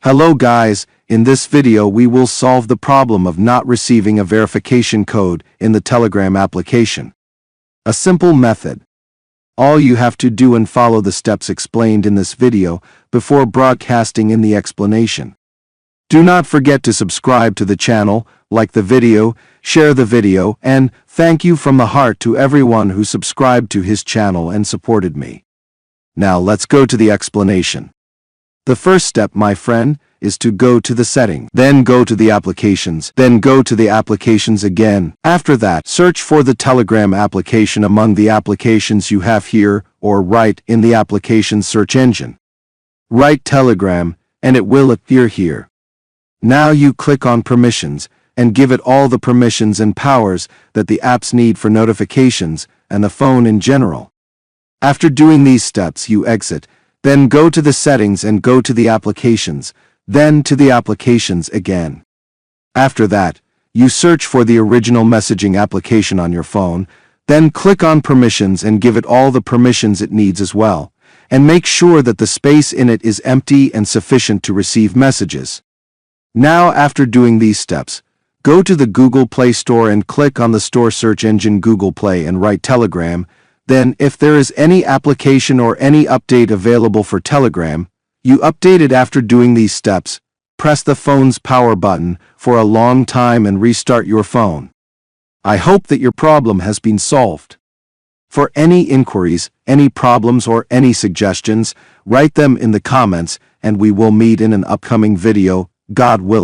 Hello guys, in this video we will solve the problem of not receiving a verification code in the Telegram application. A simple method. All you have to do and follow the steps explained in this video before broadcasting in the explanation. Do not forget to subscribe to the channel, like the video, share the video, and thank you from the heart to everyone who subscribed to his channel and supported me. Now let's go to the explanation. The first step, my friend, is to go to the setting, then go to the applications, then go to the applications again. After that, search for the Telegram application among the applications you have here, or write in the application search engine. Write Telegram, and it will appear here. Now you click on permissions, and give it all the permissions and powers that the apps need for notifications, and the phone in general. After doing these steps, you exit, then go to the settings and go to the applications, then to the applications again. After that, you search for the original messaging application on your phone, then click on permissions and give it all the permissions it needs as well, and make sure that the space in it is empty and sufficient to receive messages. Now after doing these steps, go to the Google Play Store and click on the store search engine Google Play and write Telegram. Then, if there is any application or any update available for Telegram, you update it. After doing these steps. Press the phone's power button for a long time and restart your phone. I hope that your problem has been solved. For any inquiries, any problems or any suggestions, write them in the comments and we will meet in an upcoming video, God willing.